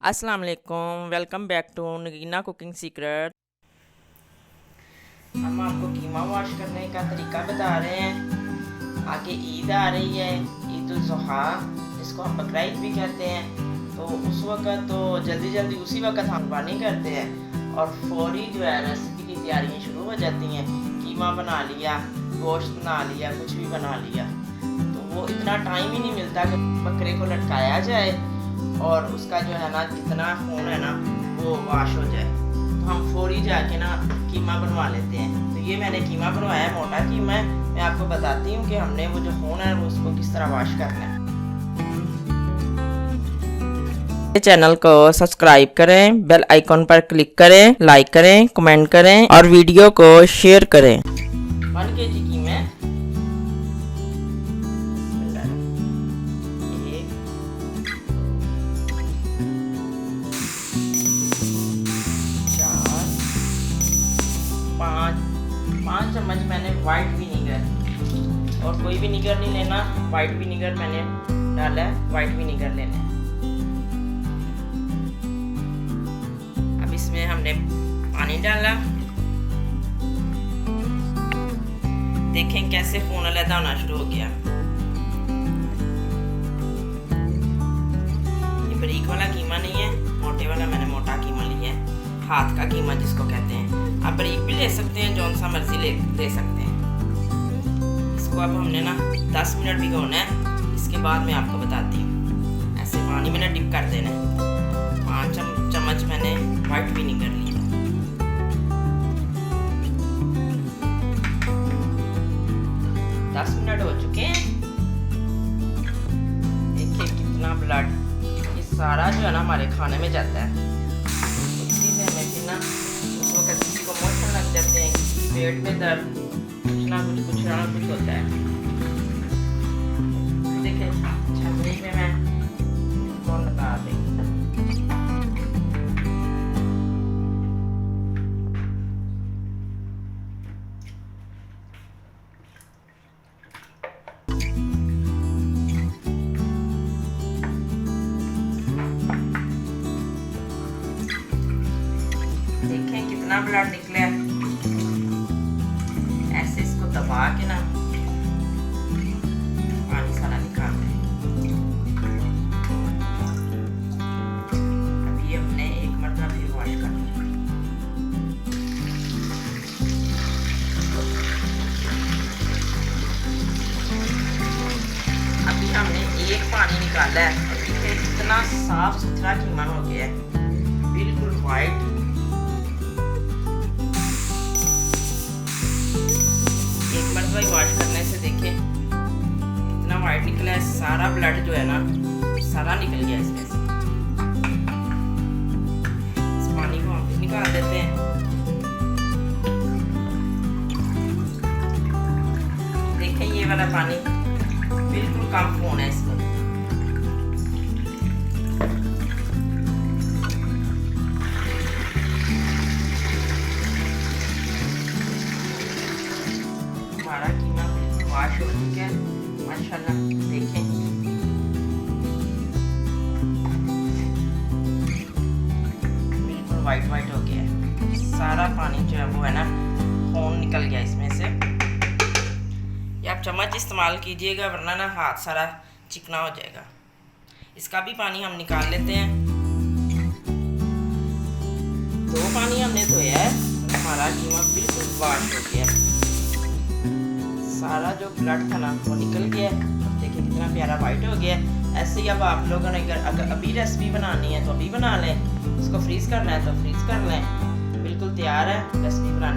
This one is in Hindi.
अस्सलाम वालेकुम, welcome back to Nagina cooking secret. हम आपको कीमा वॉश करने का तरीका बता रहे हैं। आगे ईद आ रही है, ईद उल ज़ुहा, जिसको हम बकरा ईद भी कहते हैं। तो उस वक़्त तो जल्दी जल्दी उसी वक़्त हम कुर्बानी करते हैं और फौरी जो है रेसिपी की तैयारियाँ शुरू हो जाती हैं। कीमा बना लिया, गोश्त बना लिया, कुछ भी बना लिया, तो वो इतना टाइम ही नहीं मिलता कि बकरे को लटकाया जाए और उसका जो है ना जितना खून है ना वो वाश हो जाए। तो हम फौरी जाके ना कीमा बनवा लेते हैं। तो ये मैंने कीमा बनवाया है, मोटा कीमा है। मैं आपको बताती हूँ कि हमने वो जो खून है वो उसको किस तरह वाश करना है। चैनल को सब्सक्राइब करें, बेल आइकॉन पर क्लिक करें, लाइक करें, कमेंट करें और वीडियो को शेयर करें। 1 kg कीमा, पाँच चम्मच मैंने वाइट विनीगर, और कोई विनीगर नहीं लेना, वाइट विनीगर मैंने डाला है, वाइट विनीगर लेना है। अब इसमें हमने पानी डाला, देखें कैसे खून अलग होना शुरू हो गया। ये बारीक वाला कीमा नहीं है, मोटे वाला मैंने मोटा कीमा लिया है, हाथ का कीमा जिसको कहते हैं। आप बारीक भी ले सकते हैं, जौन सा मर्जी ले सकते हैं। इसको अब हमने ना 10 मिनट भिगोना है। इसके बाद मैं आपको बताती हूँ। ऐसे पानी में ना डिप कर देना है। 5 चम्मच मैंने वाइट विनीगर लिया। दस मिनट हो चुके हैं। देखिए कितना ब्लड, ये सारा जो है ना हमारे खाने में जाता है। इसी से हमें फिर ना उस वक्त किसी को मोशन लग जाते हैं, किसी पेट में दर्द, कुछ ना कुछ होता है। देखिए छन्नी में मैं इसको लगा देंगे। देखें कितना ब्लड निकले। ऐसे इसको दबा के ना पानी सारा निकाल दें। अभी हमने एक मरतबा फिर वॉश करना है। अभी हमने एक पानी निकाला है। देखिए कितना साफ सुथरा कीमा हो गया है, बिल्कुल वाइट। एक मरतबा वॉश करने से देखिए कितना वाइट निकला है। सारा ब्लड जो है ना सारा निकल गया इसमें से। इस पानी को हम निकाल देते हैं। देखिए ये वाला पानी बिल्कुल कम खून है इसमें। हमारा कीमा बिल्कुल वाश हो चुका है माशाल्लाह। देखें बिल्कुल वाइट हो गया है। सारा पानी जो है वो है ना खून निकल गया इसमें से। ये आप चम्मच इस्तेमाल कीजिएगा, वरना ना हाथ सारा चिकना हो जाएगा। इसका भी पानी हम निकाल लेते हैं। 2 पानी हमने धोया है। हमारा कीमा बिल्कुल वाश हो गया है। सारा जो ब्लड था ना वो निकल गया। अब देखिए कितना प्यारा वाइट हो गया। ऐसे ही अब आप लोगों ने अगर अभी रेसिपी बनानी है तो अभी बना लें, इसको फ्रीज़ करना है तो फ्रीज़ कर लें। बिल्कुल तैयार है रेसिपी बनाने